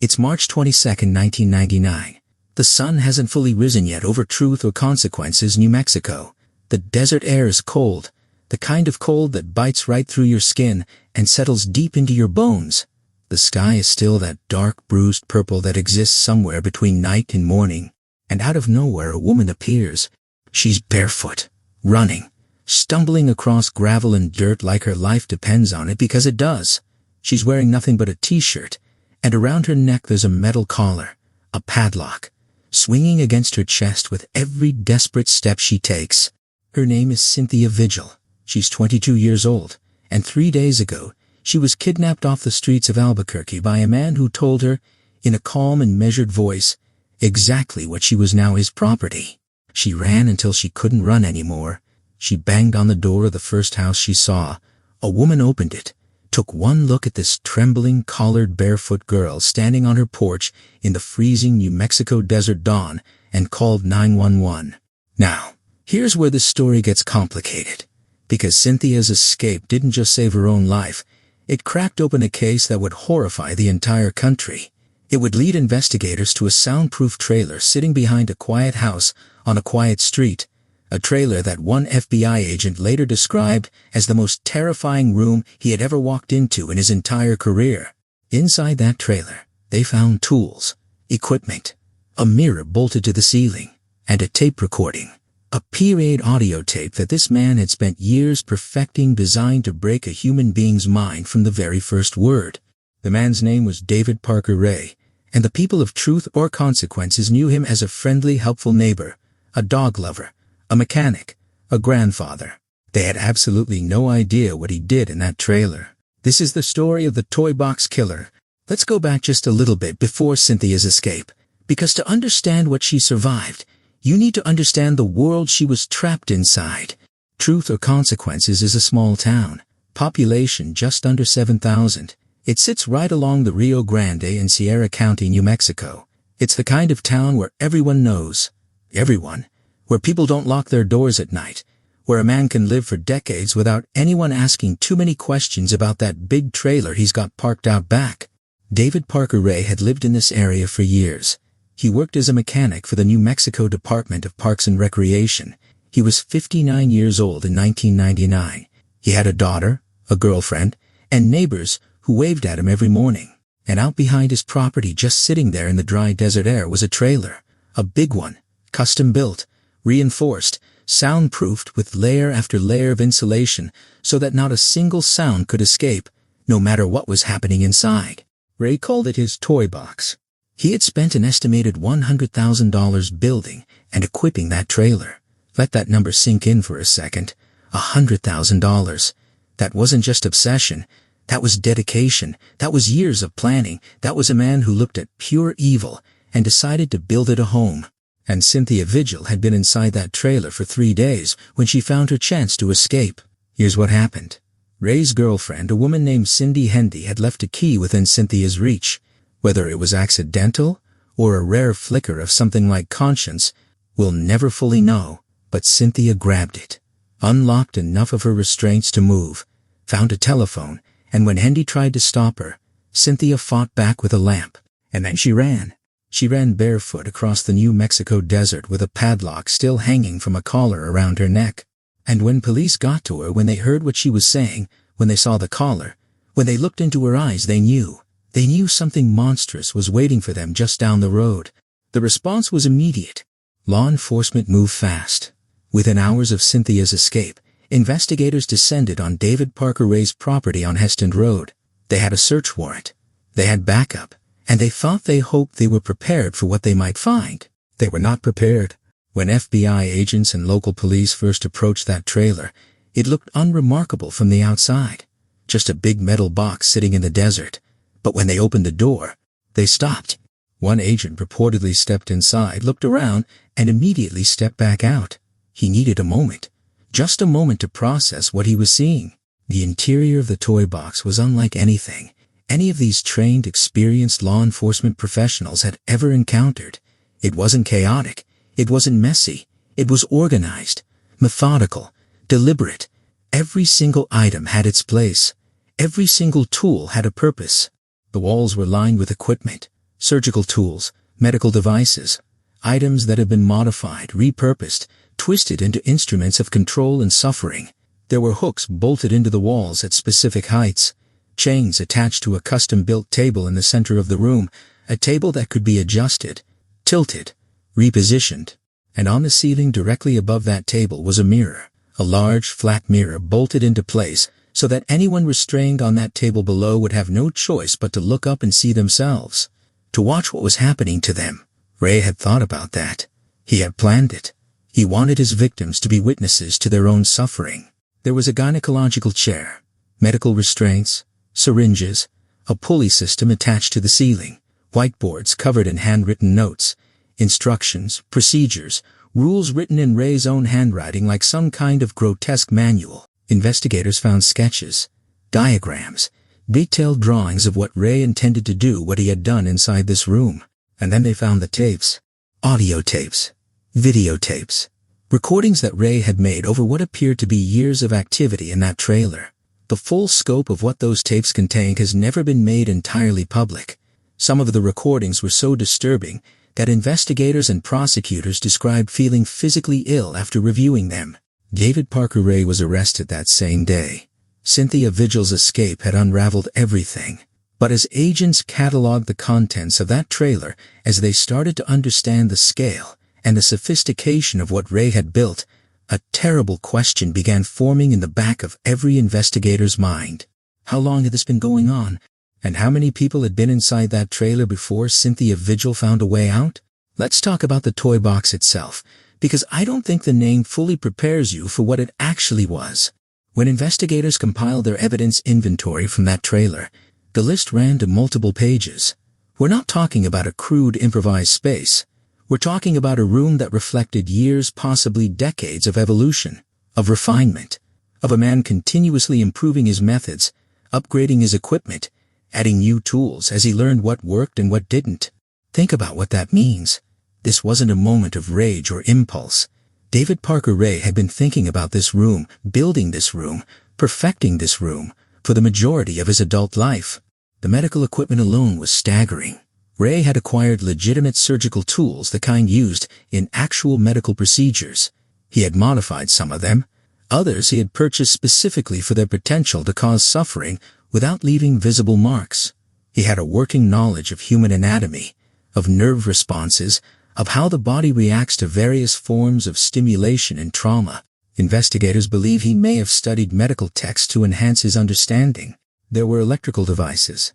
It's March 22, 1999. The sun hasn't fully risen yet over Truth or Consequences, New Mexico. The desert air is cold, the kind of cold that bites right through your skin and settles deep into your bones. The sky is still that dark, bruised purple that exists somewhere between night and morning. And out of nowhere a woman appears. She's barefoot, running, stumbling across gravel and dirt like her life depends on it, because it does. She's wearing nothing but a t-shirt, and around her neck there's a metal collar, a padlock, swinging against her chest with every desperate step she takes. Her name is Cynthia Vigil. She's 22 years old, and 3 days ago, she was kidnapped off the streets of Albuquerque by a man who told her, in a calm and measured voice, exactly what she was now his property. She ran until she couldn't run anymore. She banged on the door of the first house she saw. A woman opened it, took one look at this trembling, collared, barefoot girl standing on her porch in the freezing New Mexico desert dawn, and called 911. Now, here's where the story gets complicated. Because Cynthia's escape didn't just save her own life, it cracked open a case that would horrify the entire country. It would lead investigators to a soundproof trailer sitting behind a quiet house on a quiet street, a trailer that one FBI agent later described as the most terrifying room he had ever walked into in his entire career. Inside that trailer, they found tools, equipment, a mirror bolted to the ceiling, and a tape recording. A period audio tape that this man had spent years perfecting, designed to break a human being's mind from the very first word. The man's name was David Parker Ray, and the people of Truth or Consequences knew him as a friendly, helpful neighbor, a dog lover, a mechanic, a grandfather. They had absolutely no idea what he did in that trailer. This is the story of the Toy Box Killer. Let's go back just a little bit before Cynthia's escape, because to understand what she survived, you need to understand the world she was trapped inside. Truth or Consequences is a small town, population just under 7,000. It sits right along the Rio Grande in Sierra County, New Mexico. It's the kind of town where everyone knows everyone, where people don't lock their doors at night, where a man can live for decades without anyone asking too many questions about that big trailer he's got parked out back. David Parker Ray had lived in this area for years. He worked as a mechanic for the New Mexico Department of Parks and Recreation. He was 59 years old in 1999. He had a daughter, a girlfriend, and neighbors who waved at him every morning. And out behind his property, just sitting there in the dry desert air, was a trailer. A big one, custom-built, reinforced, soundproofed with layer after layer of insulation so that not a single sound could escape, no matter what was happening inside. Ray called it his toy box. He had spent an estimated $100,000 building and equipping that trailer. Let that number sink in for a second. $100,000. That wasn't just obsession. That was dedication. That was years of planning. That was a man who looked at pure evil and decided to build it a home. And Cynthia Vigil had been inside that trailer for 3 days when she found her chance to escape. Here's what happened. Ray's girlfriend, a woman named Cindy Hendy, had left a key within Cynthia's reach. Whether it was accidental or a rare flicker of something like conscience, we'll never fully know, but Cynthia grabbed it, unlocked enough of her restraints to move, found a telephone, and when Hendy tried to stop her, Cynthia fought back with a lamp, and then she ran. She ran barefoot across the New Mexico desert with a padlock still hanging from a collar around her neck. And when police got to her, when they heard what she was saying, when they saw the collar, when they looked into her eyes, they knew. They knew something monstrous was waiting for them just down the road. The response was immediate. Law enforcement moved fast. Within hours of Cynthia's escape, investigators descended on David Parker Ray's property on Heston Road. They had a search warrant. They had backup. And they hoped they were prepared for what they might find. They were not prepared. When FBI agents and local police first approached that trailer, it looked unremarkable from the outside. Just a big metal box sitting in the desert. But when they opened the door, they stopped. One agent reportedly stepped inside, looked around, and immediately stepped back out. He needed a moment. Just a moment to process what he was seeing. The interior of the toy box was unlike anything any of these trained, experienced law enforcement professionals had ever encountered. It wasn't chaotic. It wasn't messy. It was organized, methodical, deliberate. Every single item had its place. Every single tool had a purpose. The walls were lined with equipment, surgical tools, medical devices, items that have been modified, repurposed, twisted into instruments of control and suffering. There were hooks bolted into the walls at specific heights, chains attached to a custom-built table in the center of the room, a table that could be adjusted, tilted, repositioned. And on the ceiling directly above that table was a mirror, a large, flat mirror bolted into place so that anyone restrained on that table below would have no choice but to look up and see themselves, to watch what was happening to them. Ray had thought about that. He had planned it. He wanted his victims to be witnesses to their own suffering. There was a gynecological chair, medical restraints, syringes, a pulley system attached to the ceiling, whiteboards covered in handwritten notes, instructions, procedures, rules written in Ray's own handwriting like some kind of grotesque manual. Investigators found sketches, diagrams, detailed drawings of what Ray intended to do, what he had done inside this room. And then they found the tapes, audio tapes, videotapes, recordings that Ray had made over what appeared to be years of activity in that trailer. The full scope of what those tapes contained has never been made entirely public. Some of the recordings were so disturbing that investigators and prosecutors described feeling physically ill after reviewing them. David Parker Ray was arrested that same day. Cynthia Vigil's escape had unraveled everything. But as agents cataloged the contents of that trailer, as they started to understand the scale and the sophistication of what Ray had built, a terrible question began forming in the back of every investigator's mind. How long had this been going on? And how many people had been inside that trailer before Cynthia Vigil found a way out? Let's talk about the toy box itself, because I don't think the name fully prepares you for what it actually was. When investigators compiled their evidence inventory from that trailer, the list ran to multiple pages. We're not talking about a crude improvised space. We're talking about a room that reflected years, possibly decades of evolution, of refinement, of a man continuously improving his methods, upgrading his equipment, adding new tools as he learned what worked and what didn't. Think about what that means. This wasn't a moment of rage or impulse. David Parker Ray had been thinking about this room, building this room, perfecting this room, for the majority of his adult life. The medical equipment alone was staggering. Ray had acquired legitimate surgical tools, the kind used in actual medical procedures. He had modified some of them. Others he had purchased specifically for their potential to cause suffering without leaving visible marks. He had a working knowledge of human anatomy, of nerve responses, of how the body reacts to various forms of stimulation and trauma. Investigators believe he may have studied medical texts to enhance his understanding. There were electrical devices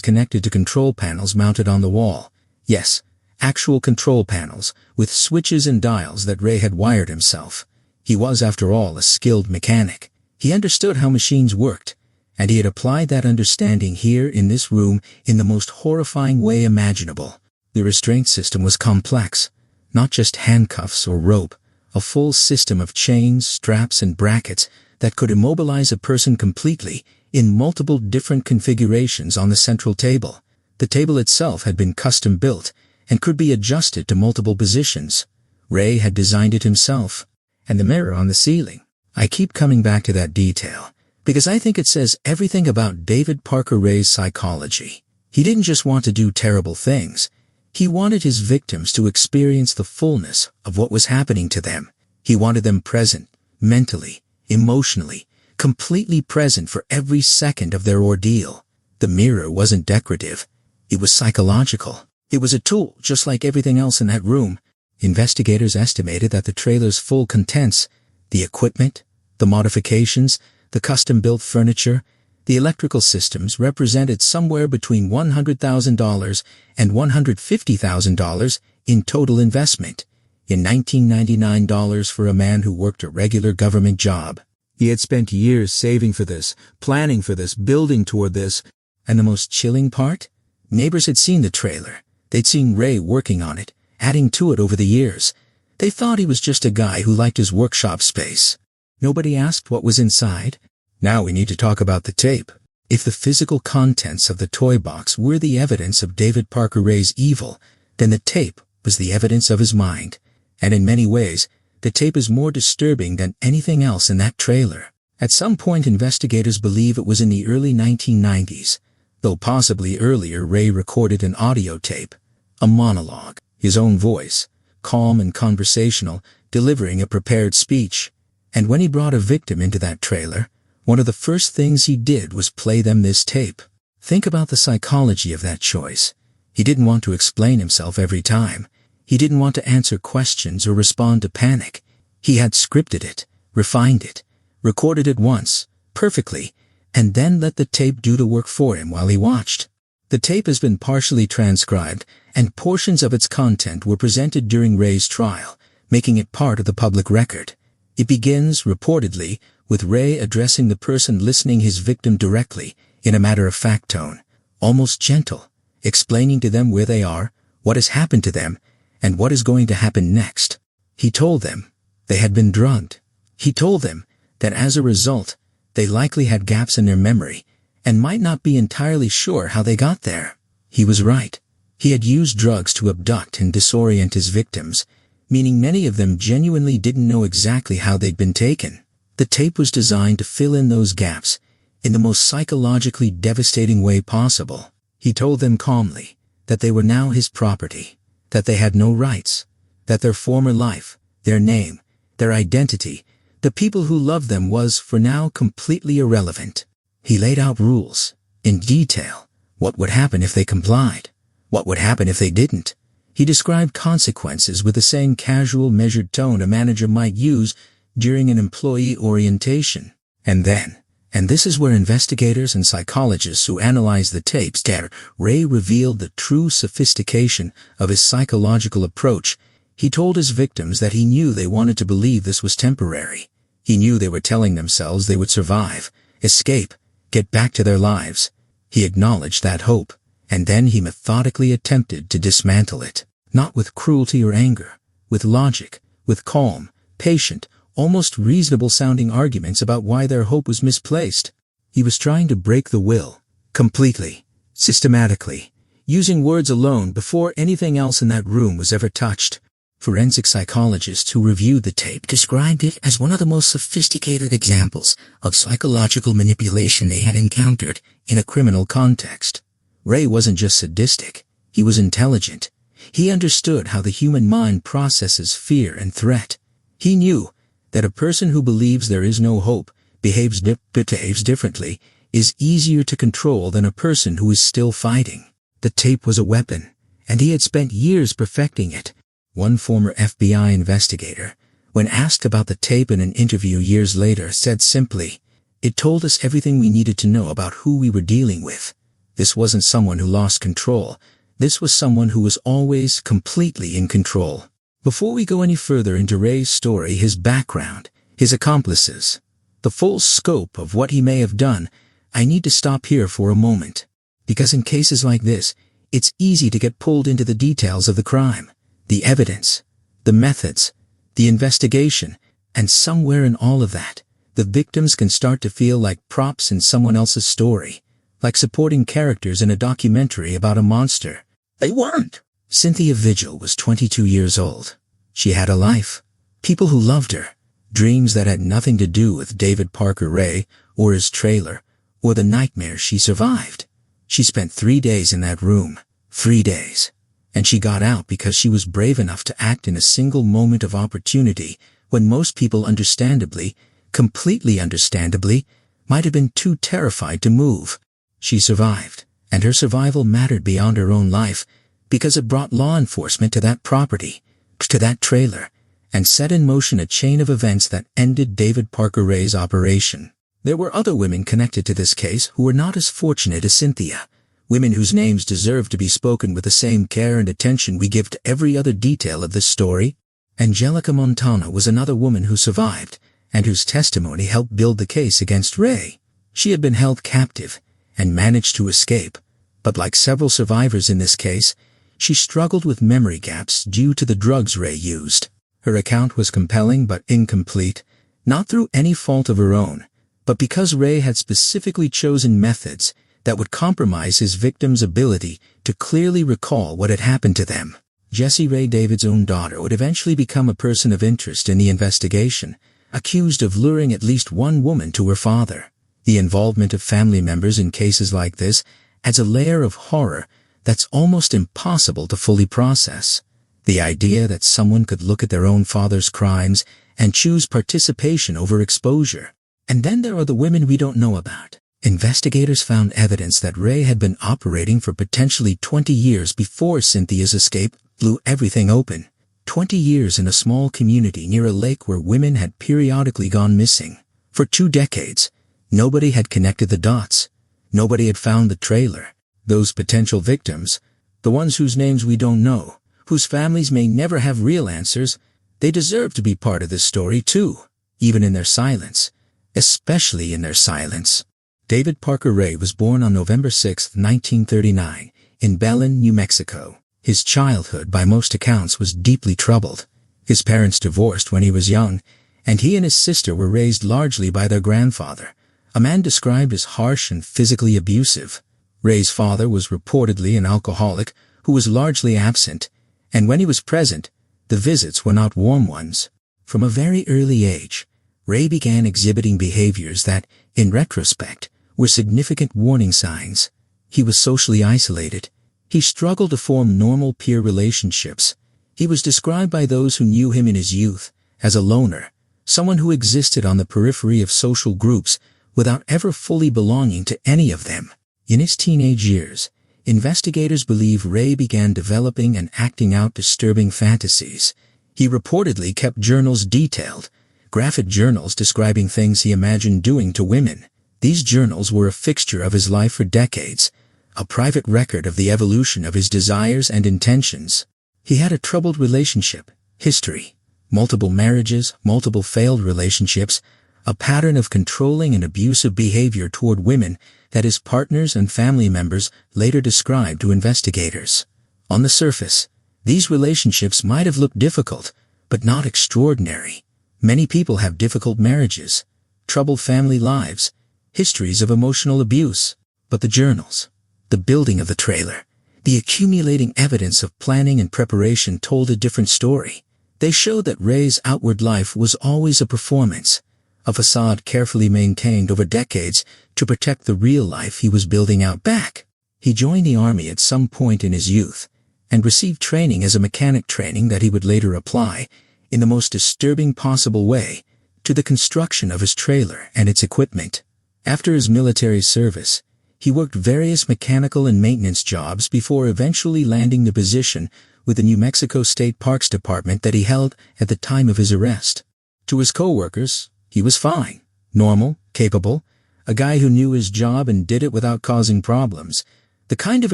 connected to control panels mounted on the wall. Yes, actual control panels, with switches and dials that Ray had wired himself. He was, after all, a skilled mechanic. He understood how machines worked, and he had applied that understanding here in this room in the most horrifying way imaginable. The restraint system was complex, not just handcuffs or rope, a full system of chains, straps, and brackets that could immobilize a person completely in multiple different configurations on the central table. The table itself had been custom built and could be adjusted to multiple positions. Ray had designed it himself. And the mirror on the ceiling. I keep coming back to that detail because I think it says everything about David Parker Ray's psychology. He didn't just want to do terrible things. He wanted his victims to experience the fullness of what was happening to them. He wanted them present, mentally, emotionally, completely present for every second of their ordeal. The mirror wasn't decorative. It was psychological. It was a tool, just like everything else in that room. Investigators estimated that the trailer's full contents, the equipment, the modifications, the custom-built furniture, the electrical systems represented somewhere between $100,000 and $150,000 in total investment, in $1999 for a man who worked a regular government job. He had spent years saving for this, planning for this, building toward this. And the most chilling part? Neighbors had seen the trailer. They'd seen Ray working on it, adding to it over the years. They thought he was just a guy who liked his workshop space. Nobody asked what was inside. Now we need to talk about the tape. If the physical contents of the toy box were the evidence of David Parker Ray's evil, then the tape was the evidence of his mind. And in many ways, the tape is more disturbing than anything else in that trailer. At some point, investigators believe it was in the early 1990s. though possibly earlier Ray recorded an audio tape, a monologue, his own voice, calm and conversational, delivering a prepared speech. And when he brought a victim into that trailer, one of the first things he did was play them this tape. Think about the psychology of that choice. He didn't want to explain himself every time. He didn't want to answer questions or respond to panic. He had scripted it, refined it, recorded it once, perfectly, and then let the tape do the work for him while he watched. The tape has been partially transcribed, and portions of its content were presented during Ray's trial, making it part of the public record. It begins, reportedly, with Ray addressing the person listening his victim directly, in a matter-of-fact tone, almost gentle, explaining to them where they are, what has happened to them, and what is going to happen next. He told them they had been drugged. He told them that as a result, they likely had gaps in their memory, and might not be entirely sure how they got there. He was right. He had used drugs to abduct and disorient his victims, meaning many of them genuinely didn't know exactly how they'd been taken. The tape was designed to fill in those gaps in the most psychologically devastating way possible. He told them calmly that they were now his property, that they had no rights, that their former life, their name, their identity, the people who loved them was, for now, completely irrelevant. He laid out rules, in detail, what would happen if they complied, what would happen if they didn't. He described consequences with the same casual, measured tone a manager might use during an employee orientation. And then, and this is where investigators and psychologists who analyze the tapes get, Ray revealed the true sophistication of his psychological approach. He told his victims that he knew they wanted to believe this was temporary. He knew they were telling themselves they would survive, escape, get back to their lives. He acknowledged that hope, and then he methodically attempted to dismantle it. Not with cruelty or anger, with logic, with calm, patient, almost reasonable-sounding arguments about why their hope was misplaced. He was trying to break the will, completely, systematically, using words alone before anything else in that room was ever touched. Forensic psychologists who reviewed the tape described it as one of the most sophisticated examples of psychological manipulation they had encountered in a criminal context. Ray wasn't just sadistic, he was intelligent. He understood how the human mind processes fear and threat. He knew that a person who believes there is no hope, behaves differently, is easier to control than a person who is still fighting. The tape was a weapon, and he had spent years perfecting it. One former FBI investigator, when asked about the tape in an interview years later, said simply, "It told us everything we needed to know about who we were dealing with. This wasn't someone who lost control. This was someone who was always completely in control." Before we go any further into Ray's story, his background, his accomplices, the full scope of what he may have done, I need to stop here for a moment. Because in cases like this, it's easy to get pulled into the details of the crime, the evidence, the methods, the investigation, and somewhere in all of that, the victims can start to feel like props in someone else's story, like supporting characters in a documentary about a monster. They weren't. Cynthia Vigil was 22 years old. She had a life, people who loved her, dreams that had nothing to do with David Parker Ray or his trailer or the nightmares she survived. She spent 3 days in that room, 3 days, and she got out because she was brave enough to act in a single moment of opportunity when most people understandably, completely understandably, might have been too terrified to move. She survived, and her survival mattered beyond her own life, because it brought law enforcement to that property, to that trailer, and set in motion a chain of events that ended David Parker Ray's operation. There were other women connected to this case who were not as fortunate as Cynthia, women whose names deserve to be spoken with the same care and attention we give to every other detail of this story. Angelica Montana was another woman who survived, and whose testimony helped build the case against Ray. She had been held captive and managed to escape, but like several survivors in this case, she struggled with memory gaps due to the drugs Ray used. Her account was compelling but incomplete, not through any fault of her own, but because Ray had specifically chosen methods that would compromise his victims' ability to clearly recall what had happened to them. Jessie Ray David's own daughter would eventually become a person of interest in the investigation, accused of luring at least one woman to her father. The involvement of family members in cases like this adds a layer of horror that's almost impossible to fully process. The idea that someone could look at their own father's crimes and choose participation over exposure. And then there are the women we don't know about. Investigators found evidence that Ray had been operating for potentially 20 years before Cynthia's escape blew everything open. 20 years in a small community near a lake where women had periodically gone missing. For 2 decades, nobody had connected the dots. Nobody had found the trailer. Those potential victims, the ones whose names we don't know, whose families may never have real answers, they deserve to be part of this story too, even in their silence, especially in their silence. David Parker Ray was born on November 6, 1939, in Belen, New Mexico. His childhood, by most accounts, was deeply troubled. His parents divorced when he was young, and he and his sister were raised largely by their grandfather, a man described as harsh and physically abusive. Ray's father was reportedly an alcoholic who was largely absent, and when he was present, the visits were not warm ones. From a very early age, Ray began exhibiting behaviors that, in retrospect, were significant warning signs. He was socially isolated. He struggled to form normal peer relationships. He was described by those who knew him in his youth as a loner, someone who existed on the periphery of social groups without ever fully belonging to any of them. In his teenage years, investigators believe Ray began developing and acting out disturbing fantasies. He reportedly kept journals detailed, graphic journals describing things he imagined doing to women. These journals were a fixture of his life for decades, a private record of the evolution of his desires and intentions. He had a troubled relationship history, multiple marriages, multiple failed relationships, a pattern of controlling and abusive behavior toward women that his partners and family members later described to investigators. On the surface, these relationships might have looked difficult, but not extraordinary. Many people have difficult marriages, troubled family lives, histories of emotional abuse. But the journals, the building of the trailer, the accumulating evidence of planning and preparation told a different story. They showed that Ray's outward life was always a performance, a facade carefully maintained over decades to protect the real life he was building out back. He joined the army at some point in his youth and received training as a mechanic, training that he would later apply, in the most disturbing possible way, to the construction of his trailer and its equipment. After his military service, he worked various mechanical and maintenance jobs before eventually landing the position with the New Mexico State Parks Department that he held at the time of his arrest. To his co-workers, he was fine, normal, capable, a guy who knew his job and did it without causing problems, the kind of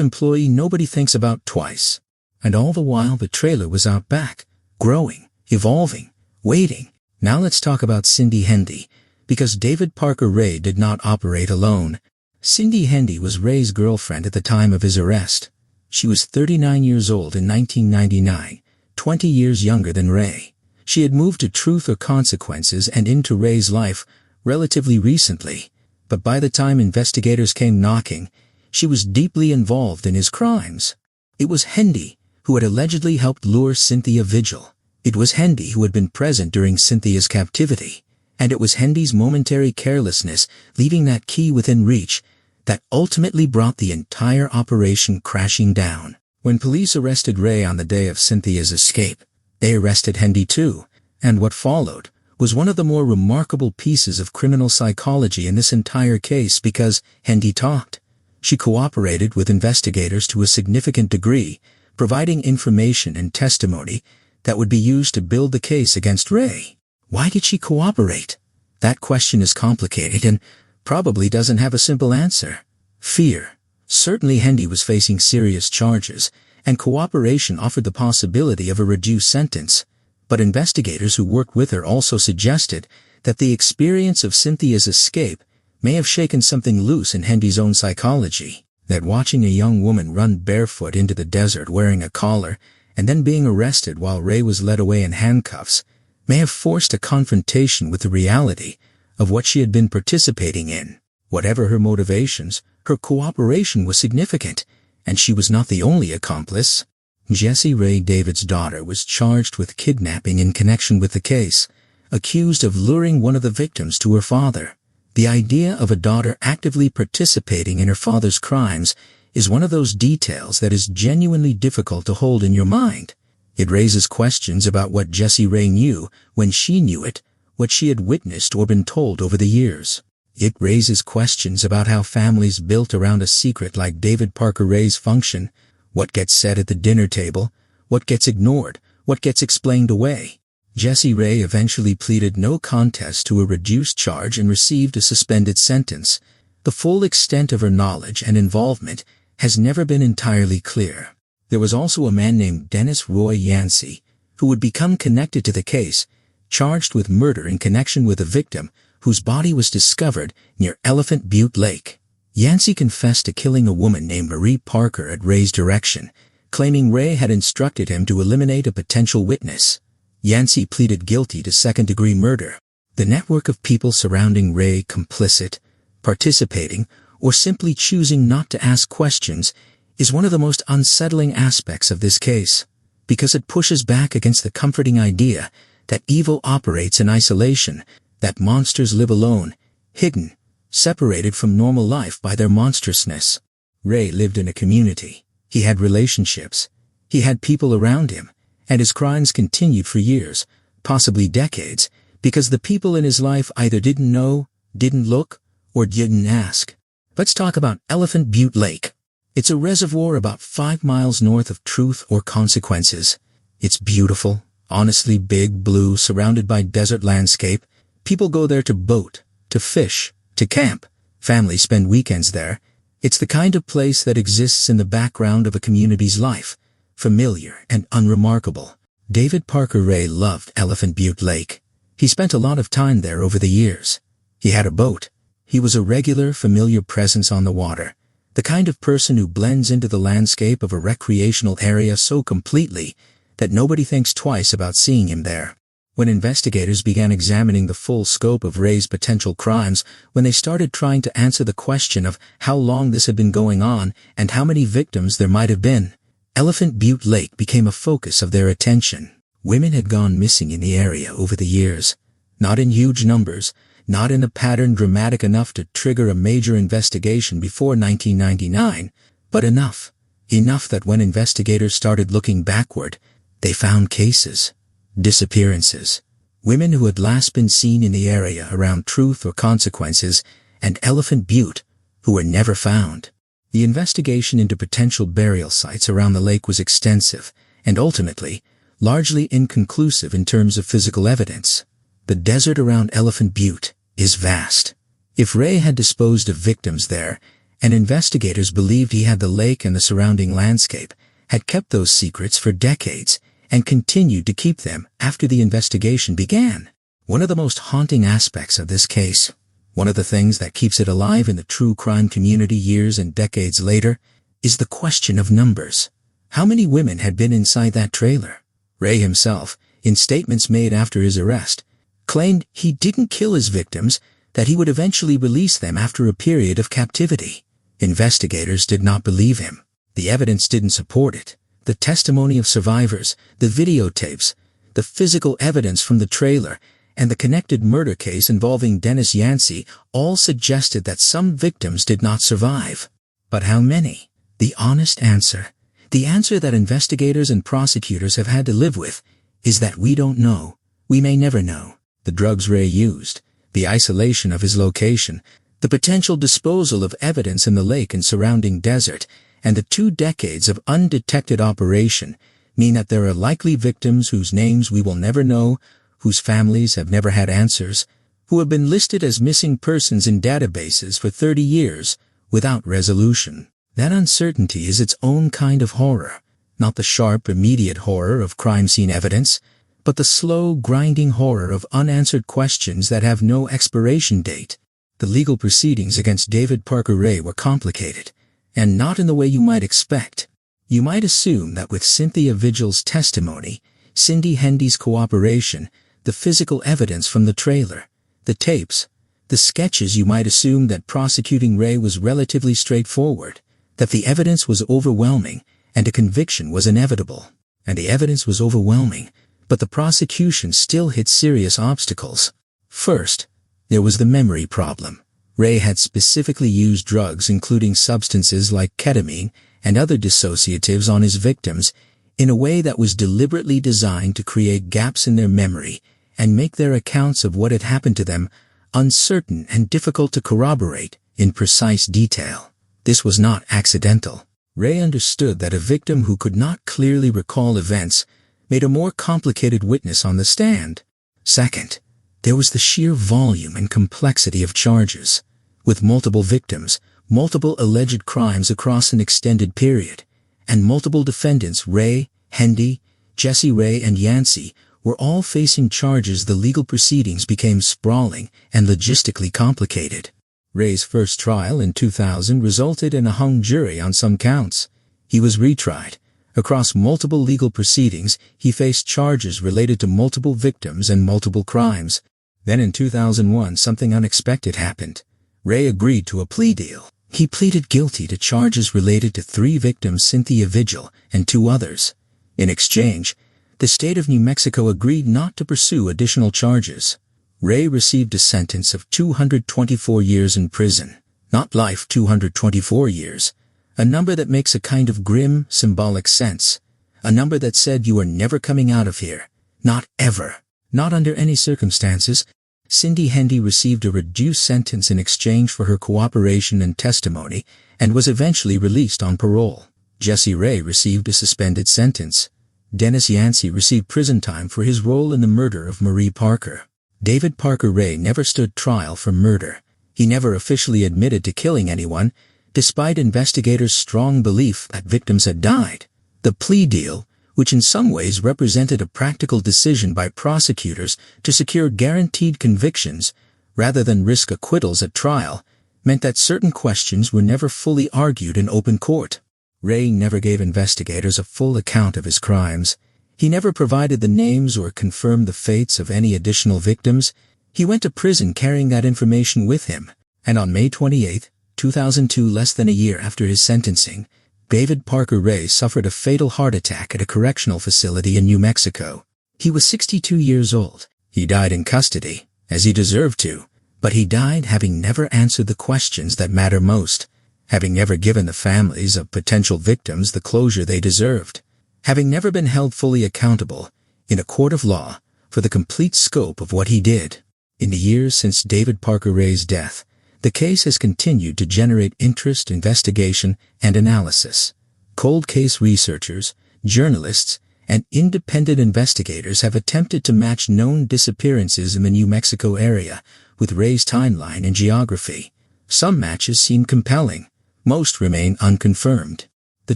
employee nobody thinks about twice. And all the while the trailer was out back, growing, evolving, waiting. Now let's talk about Cindy Hendy, because David Parker Ray did not operate alone. Cindy Hendy was Ray's girlfriend at the time of his arrest. She was 39 years old in 1999, 20 years younger than Ray. She had moved to Truth or Consequences and into Ray's life relatively recently, but by the time investigators came knocking, she was deeply involved in his crimes. It was Hendy who had allegedly helped lure Cynthia Vigil. It was Hendy who had been present during Cynthia's captivity. And it was Hendy's momentary carelessness leaving that key within reach that ultimately brought the entire operation crashing down. When police arrested Ray on the day of Cynthia's escape, they arrested Hendy too, and what followed was one of the more remarkable pieces of criminal psychology in this entire case, because Hendy talked. She cooperated with investigators to a significant degree, providing information and testimony that would be used to build the case against Ray. Why did she cooperate? That question is complicated and probably doesn't have a simple answer. Fear. Certainly Hendy was facing serious charges, and cooperation offered the possibility of a reduced sentence. But investigators who worked with her also suggested that the experience of Cynthia's escape may have shaken something loose in Hendy's own psychology, that watching a young woman run barefoot into the desert wearing a collar and then being arrested while Ray was led away in handcuffs may have forced a confrontation with the reality of what she had been participating in. Whatever her motivations, her cooperation was significant, and she was not the only accomplice. Jessie Ray David's daughter was charged with kidnapping in connection with the case, accused of luring one of the victims to her father. The idea of a daughter actively participating in her father's crimes is one of those details that is genuinely difficult to hold in your mind. It raises questions about what Jessie Rae knew when she knew it, what she had witnessed or been told over the years. It raises questions about how families built around a secret like David Parker Ray's function, what gets said at the dinner table, what gets ignored, what gets explained away. Jessie Rae eventually pleaded no contest to a reduced charge and received a suspended sentence. The full extent of her knowledge and involvement has never been entirely clear. There was also a man named Dennis Roy Yancey, who would become connected to the case, charged with murder in connection with a victim whose body was discovered near Elephant Butte Lake. Yancey confessed to killing a woman named Marie Parker at Ray's direction, claiming Rae had instructed him to eliminate a potential witness. Yancey pleaded guilty to second-degree murder. The network of people surrounding Rae complicit, participating, or simply choosing not to ask questions is one of the most unsettling aspects of this case, because it pushes back against the comforting idea that evil operates in isolation, that monsters live alone, hidden, separated from normal life by their monstrousness. Rae lived in a community. He had relationships. He had people around him, and his crimes continued for years, possibly decades, because the people in his life either didn't know, didn't look, or didn't ask. Let's talk about Elephant Butte Lake. It's a reservoir about 5 miles north of Truth or Consequences. It's beautiful, honestly big blue, surrounded by desert landscape. People go there to boat, to fish, to camp. Families spend weekends there. It's the kind of place that exists in the background of a community's life, familiar and unremarkable. David Parker Ray loved Elephant Butte Lake. He spent a lot of time there over the years. He had a boat. He was a regular, familiar presence on the water, the kind of person who blends into the landscape of a recreational area so completely that nobody thinks twice about seeing him there. When investigators began examining the full scope of Ray's potential crimes, when they started trying to answer the question of how long this had been going on and how many victims there might have been, Elephant Butte Lake became a focus of their attention. Women had gone missing in the area over the years. Not in huge numbers, not in a pattern dramatic enough to trigger a major investigation before 1999, but enough. Enough that when investigators started looking backward, they found cases. Disappearances. Women who had last been seen in the area around Truth or Consequences and Elephant Butte, who were never found. The investigation into potential burial sites around the lake was extensive and ultimately largely inconclusive in terms of physical evidence. The desert around Elephant Butte is vast. If Ray had disposed of victims there, and investigators believed he had the lake and the surrounding landscape, had kept those secrets for decades, and continued to keep them after the investigation began. One of the most haunting aspects of this case, one of the things that keeps it alive in the true crime community years and decades later, is the question of numbers. How many women had been inside that trailer? Ray himself, in statements made after his arrest, claimed he didn't kill his victims, that he would eventually release them after a period of captivity. Investigators did not believe him. The evidence didn't support it. The testimony of survivors, the videotapes, the physical evidence from the trailer, and the connected murder case involving Dennis Yancey all suggested that some victims did not survive. But how many? The honest answer, the answer that investigators and prosecutors have had to live with, is that we don't know. We may never know. The drugs Ray used, the isolation of his location, the potential disposal of evidence in the lake and surrounding desert, and the 2 decades of undetected operation mean that there are likely victims whose names we will never know, whose families have never had answers, who have been listed as missing persons in databases for 30 years without resolution. That uncertainty is its own kind of horror, not the sharp, immediate horror of crime scene evidence, but the slow, grinding horror of unanswered questions that have no expiration date. The legal proceedings against David Parker Ray were complicated, and not in the way you might expect. You might assume that with Cynthia Vigil's testimony, Cindy Hendy's cooperation, the physical evidence from the trailer, the tapes, the sketches, you might assume that prosecuting Ray was relatively straightforward, that the evidence was overwhelming, and a conviction was inevitable. And the evidence was overwhelming, but the prosecution still hit serious obstacles. First, there was the memory problem. Ray had specifically used drugs including substances like ketamine and other dissociatives on his victims in a way that was deliberately designed to create gaps in their memory and make their accounts of what had happened to them uncertain and difficult to corroborate in precise detail. This was not accidental. Ray understood that a victim who could not clearly recall events made a more complicated witness on the stand. Second, there was the sheer volume and complexity of charges. With multiple victims, multiple alleged crimes across an extended period, and multiple defendants, Ray, Hendy, Jesse Ray, and Yancey, were all facing charges, the legal proceedings became sprawling and logistically complicated. Ray's first trial in 2000 resulted in a hung jury on some counts. He was retried. Across multiple legal proceedings, he faced charges related to multiple victims and multiple crimes. Then in 2001, something unexpected happened. Ray agreed to a plea deal. He pleaded guilty to charges related to 3 victims, Cynthia Vigil, and 2 others. In exchange, the state of New Mexico agreed not to pursue additional charges. Ray received a sentence of 224 years in prison. Not life, 224 years. A number that makes a kind of grim, symbolic sense. A number that said you are never coming out of here. Not ever. Not under any circumstances. Cindy Hendy received a reduced sentence in exchange for her cooperation and testimony and was eventually released on parole. Jesse Ray received a suspended sentence. Dennis Yancey received prison time for his role in the murder of Marie Parker. David Parker Ray never stood trial for murder. He never officially admitted to killing anyone, despite investigators' strong belief that victims had died. The plea deal, which in some ways represented a practical decision by prosecutors to secure guaranteed convictions rather than risk acquittals at trial, meant that certain questions were never fully argued in open court. Ray never gave investigators a full account of his crimes. He never provided the names or confirmed the fates of any additional victims. He went to prison carrying that information with him, and on May 28, 2002, less than a year after his sentencing, David Parker Ray suffered a fatal heart attack at a correctional facility in New Mexico. He was 62 years old. He died in custody, as he deserved to, but he died having never answered the questions that matter most, having never given the families of potential victims the closure they deserved, having never been held fully accountable, in a court of law, for the complete scope of what he did. In the years since David Parker Ray's death, the case has continued to generate interest, investigation, and analysis. Cold case researchers, journalists, and independent investigators have attempted to match known disappearances in the New Mexico area with Ray's timeline and geography. Some matches seem compelling. Most remain unconfirmed. The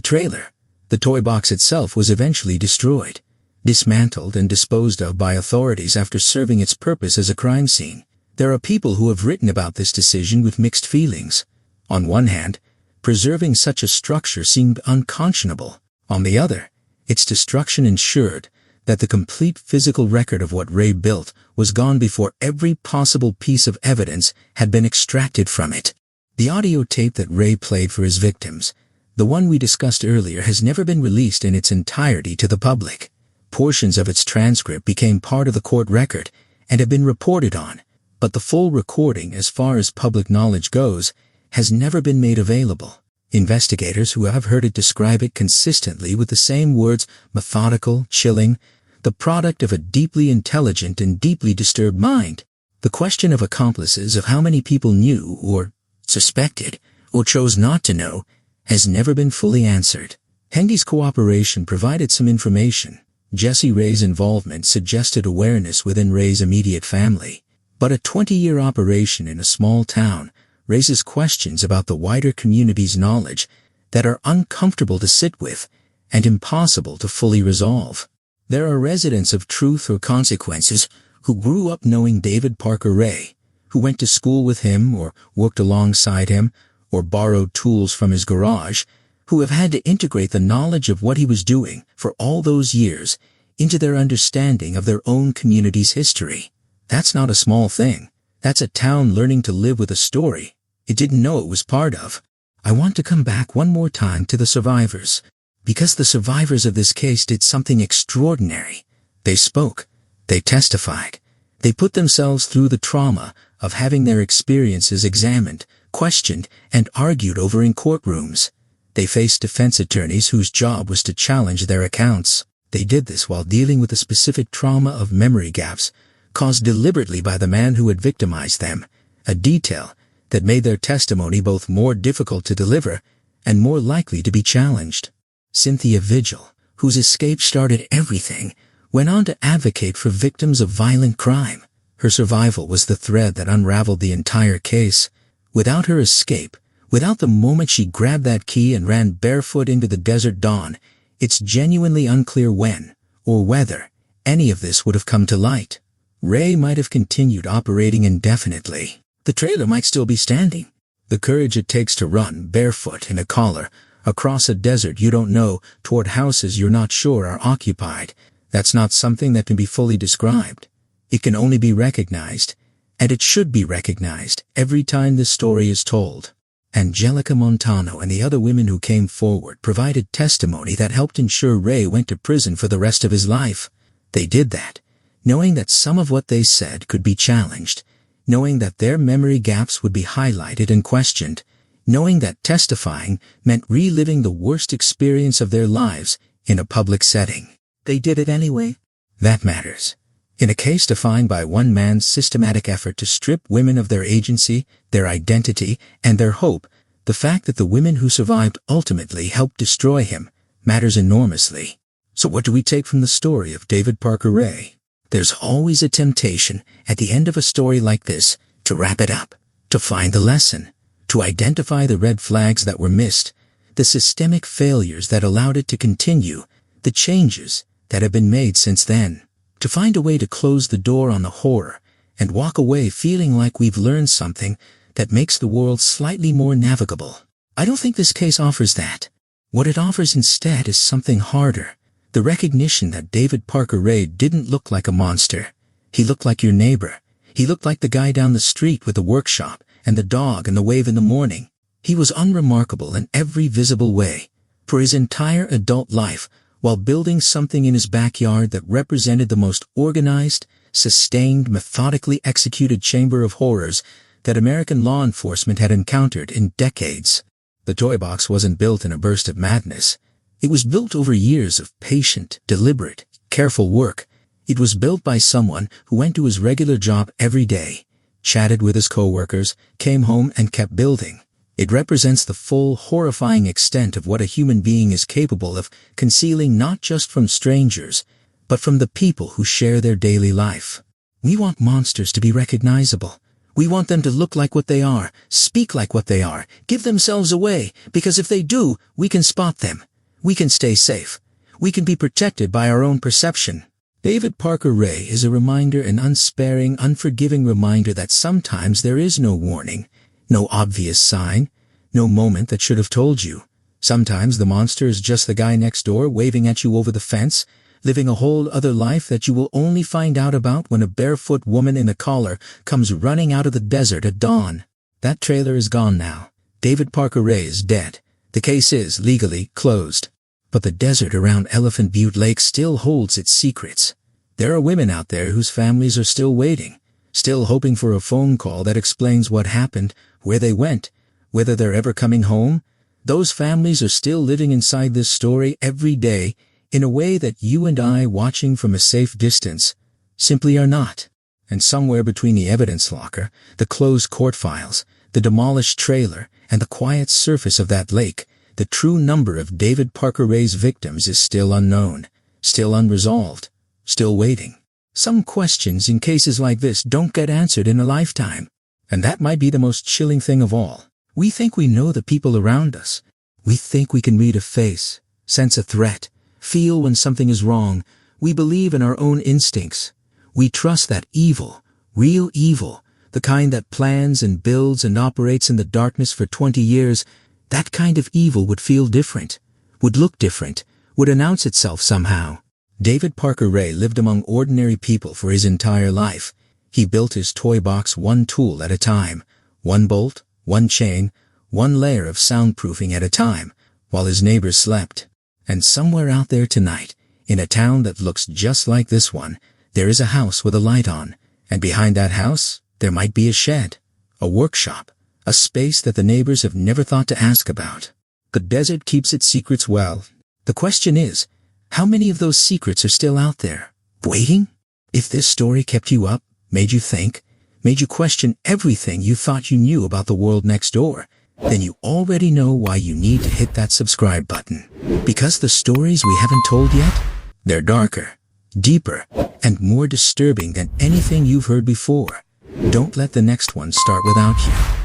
trailer, the toy box itself, was eventually destroyed, dismantled and disposed of by authorities after serving its purpose as a crime scene. There are people who have written about this decision with mixed feelings. On one hand, preserving such a structure seemed unconscionable. On the other, its destruction ensured that the complete physical record of what Ray built was gone before every possible piece of evidence had been extracted from it. The audio tape that Ray played for his victims, the one we discussed earlier, has never been released in its entirety to the public. Portions of its transcript became part of the court record and have been reported on, but the full recording, as far as public knowledge goes, has never been made available. Investigators who have heard it describe it consistently with the same words: methodical, chilling, the product of a deeply intelligent and deeply disturbed mind. The question of accomplices, of how many people knew or suspected or chose not to know, has never been fully answered. Hendy's cooperation provided some information. Jesse Ray's involvement suggested awareness within Ray's immediate family. But a 20-year operation in a small town raises questions about the wider community's knowledge that are uncomfortable to sit with and impossible to fully resolve. There are residents of Truth or Consequences who grew up knowing David Parker Ray, who went to school with him or worked alongside him or borrowed tools from his garage, who have had to integrate the knowledge of what he was doing for all those years into their understanding of their own community's history. That's not a small thing. That's a town learning to live with a story it didn't know it was part of. I want to come back one more time to the survivors, because the survivors of this case did something extraordinary. They spoke. They testified. They put themselves through the trauma of having their experiences examined, questioned, and argued over in courtrooms. They faced defense attorneys whose job was to challenge their accounts. They did this while dealing with the specific trauma of memory gaps caused deliberately by the man who had victimized them, a detail that made their testimony both more difficult to deliver and more likely to be challenged. Cynthia Vigil, whose escape started everything, went on to advocate for victims of violent crime. Her survival was the thread that unraveled the entire case. Without her escape, without the moment she grabbed that key and ran barefoot into the desert dawn, it's genuinely unclear when, or whether, any of this would have come to light. Ray might have continued operating indefinitely. The trailer might still be standing. The courage it takes to run barefoot in a collar across a desert you don't know toward houses you're not sure are occupied, that's not something that can be fully described. It can only be recognized, and it should be recognized every time this story is told. Angelica Montano and the other women who came forward provided testimony that helped ensure Ray went to prison for the rest of his life. They did that, knowing that some of what they said could be challenged, knowing that their memory gaps would be highlighted and questioned, knowing that testifying meant reliving the worst experience of their lives in a public setting. They did it anyway. That matters. In a case defined by one man's systematic effort to strip women of their agency, their identity, and their hope, the fact that the women who survived ultimately helped destroy him matters enormously. So what do we take from the story of David Parker Ray? There's always a temptation at the end of a story like this to wrap it up, to find the lesson, to identify the red flags that were missed, the systemic failures that allowed it to continue, the changes that have been made since then, to find a way to close the door on the horror and walk away feeling like we've learned something that makes the world slightly more navigable. I don't think this case offers that. What it offers instead is something harder. The recognition that David Parker Ray didn't look like a monster. He looked like your neighbor. He looked like the guy down the street with the workshop and the dog and the wave in the morning. He was unremarkable in every visible way. For his entire adult life, while building something in his backyard that represented the most organized, sustained, methodically executed chamber of horrors that American law enforcement had encountered in decades. The toy box wasn't built in a burst of madness. It was built over years of patient, deliberate, careful work. It was built by someone who went to his regular job every day, chatted with his coworkers, came home and kept building. It represents the full, horrifying extent of what a human being is capable of concealing not just from strangers, but from the people who share their daily life. We want monsters to be recognizable. We want them to look like what they are, speak like what they are, give themselves away, because if they do, we can spot them. We can stay safe. We can be protected by our own perception. David Parker Ray is a reminder, an unsparing, unforgiving reminder that sometimes there is no warning, no obvious sign, no moment that should have told you. Sometimes the monster is just the guy next door waving at you over the fence, living a whole other life that you will only find out about when a barefoot woman in a collar comes running out of the desert at dawn. That trailer is gone now. David Parker Ray is dead. The case is legally closed. But the desert around Elephant Butte Lake still holds its secrets. There are women out there whose families are still waiting, still hoping for a phone call that explains what happened, where they went, whether they're ever coming home. Those families are still living inside this story every day in a way that you and I, watching from a safe distance, simply are not. And somewhere between the evidence locker, the closed court files, the demolished trailer, and the quiet surface of that lake, the true number of David Parker Ray's victims is still unknown, still unresolved, still waiting. Some questions in cases like this don't get answered in a lifetime. And that might be the most chilling thing of all. We think we know the people around us. We think we can read a face, sense a threat, feel when something is wrong. We believe in our own instincts. We trust that evil, real evil, the kind that plans and builds and operates in the darkness for 20 years, that kind of evil would feel different, would look different, would announce itself somehow. David Parker Ray lived among ordinary people for his entire life. He built his toy box one tool at a time, one bolt, one chain, one layer of soundproofing at a time, while his neighbors slept. And somewhere out there tonight, in a town that looks just like this one, there is a house with a light on, and behind that house, There might be a shed, a workshop, a space that the neighbors have never thought to ask about. The desert keeps its secrets well. The question is, how many of those secrets are still out there, waiting? If this story kept you up, made you think, made you question everything you thought you knew about the world next door, then you already know why you need to hit that subscribe button. Because the stories we haven't told yet, they're darker, deeper, and more disturbing than anything you've heard before. Don't let the next one start without you.